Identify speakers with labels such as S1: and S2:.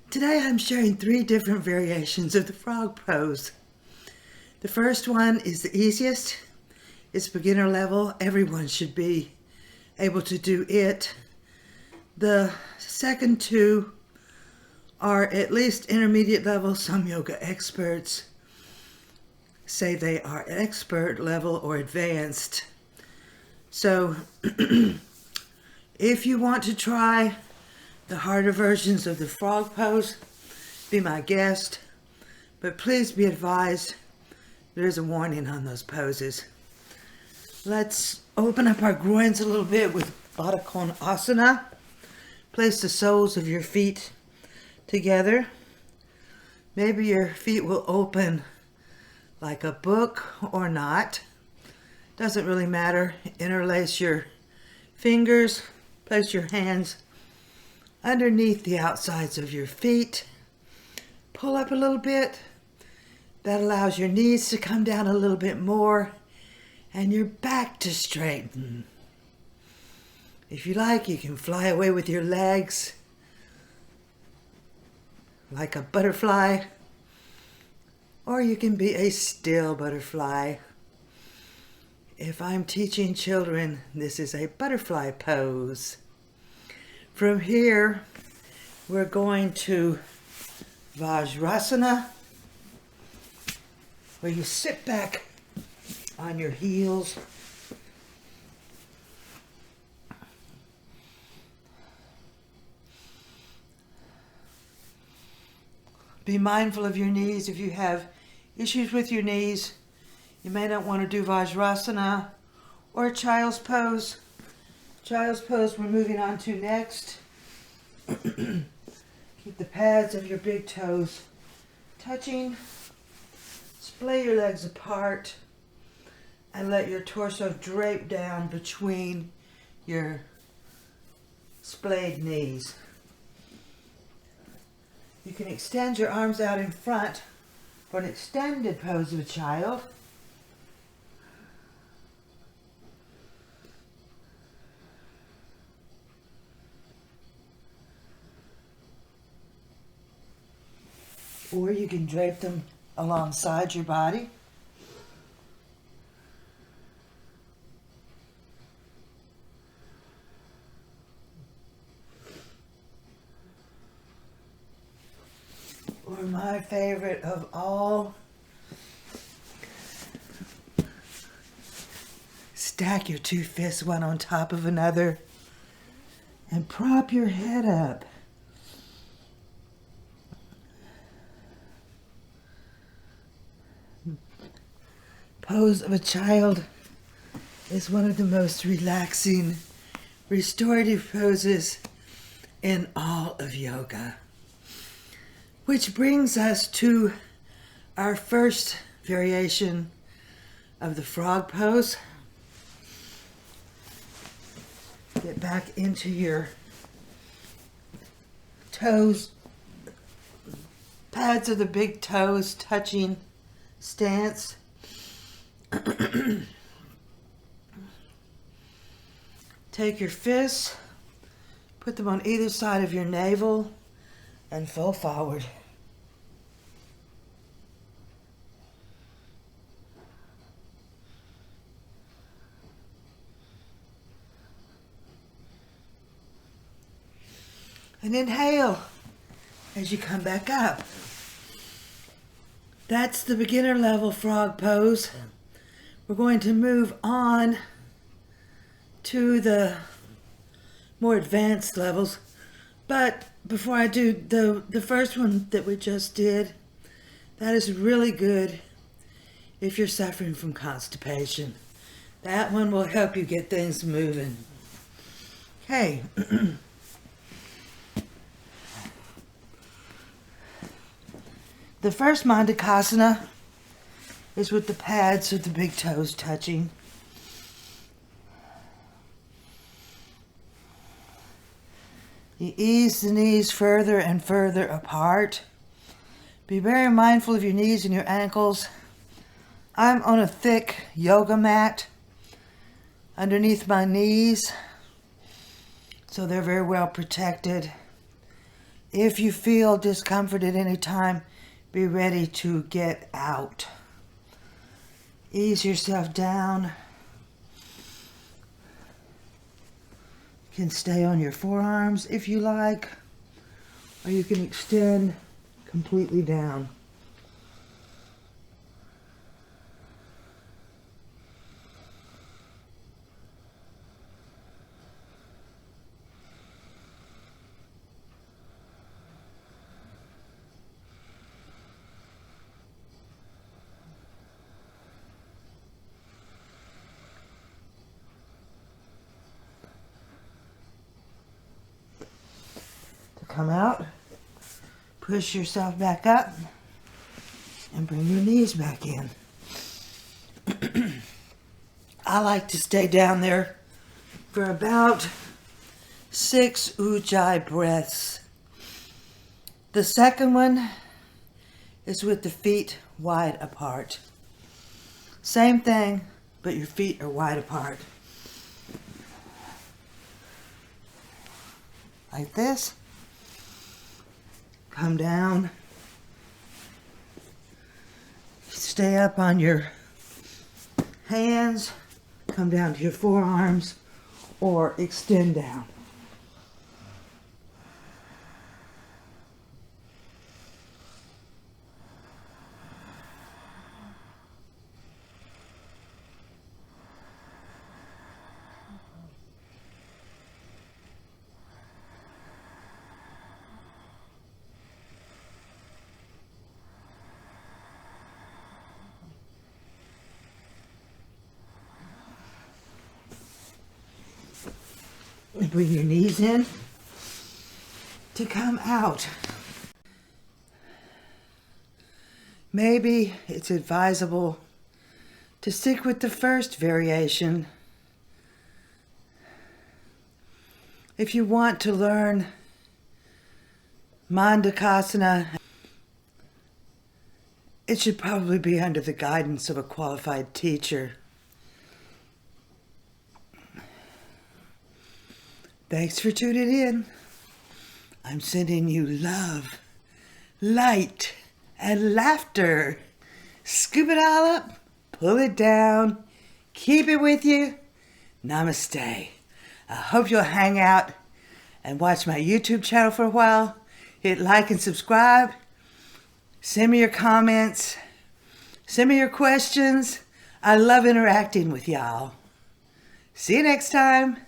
S1: Today I'm sharing 3 different variations of the frog pose. The first one is the easiest. It's beginner level. Everyone should be able to do it. The second 2 are at least intermediate level. Some yoga experts say they are expert level or advanced. So if you want to try the harder versions of the frog pose, be my guest, but please be advised there's a warning on those poses. Let's open up our groins a little bit with Vajrasana. Place the soles of your feet together. Maybe your feet will open like a book or not. Doesn't really matter. Interlace your fingers. Place your hands underneath the outsides of your feet. Pull up a little bit. That allows your knees to come down a little bit more and your back to straighten. If you like, you can fly away with your legs like a butterfly, or you can be a still butterfly. If I'm teaching children, this is a butterfly pose. From here, we're going to Vajrasana, where you sit back on your heels. Be mindful of your knees. If you have issues with your knees, you may not want to do Vajrasana or child's pose. Child's pose we're moving on to next. Keep the pads of your big toes touching. Splay your legs apart and let your torso drape down between your splayed knees. You can extend your arms out in front for an extended pose of a child. Or you can drape them alongside your body. Or my favorite of all, stack your 2 fists one on top of another and prop your head up. Pose of a child is one of the most relaxing, restorative poses in all of yoga. Which brings us to our first variation of the frog pose. Get back into your toes, pads of the big toes touching stance. Take your fists, put them on either side of your navel, and fall forward. And inhale as you come back up. That's the beginner level frog pose. We're going to move on to the more advanced levels. But before I do, the first one that we just did, that is really good if you're suffering from constipation. That one will help you get things moving. Okay. The first Mandukasana is with the pads of the big toes touching. You ease the knees further and further apart. Be very mindful of your knees and your ankles. I'm on a thick yoga mat underneath my knees, so they're very well protected. If you feel discomfort at any time, be ready to get out. Ease yourself down. You can stay on your forearms if you like, or you can extend completely down. Come out, push yourself back up, and bring your knees back in. I like to stay down there for about 6 ujjayi breaths. The second one is with the feet wide apart. Same thing, but your feet are wide apart. Like this. Come down. Stay up on your hands. Come down to your forearms or extend down. And bring your knees in to come out. Maybe it's advisable to stick with the first variation. If you want to learn Mandukasana, it should probably be under the guidance of a qualified teacher. Thanks for tuning in. I'm sending you love, light, and laughter. Scoop it all up, pull it down, keep it with you. Namaste. I hope you'll hang out and watch my YouTube channel for a while. Hit like and subscribe. Send me your comments. Send me your questions. I love interacting with y'all. See you next time.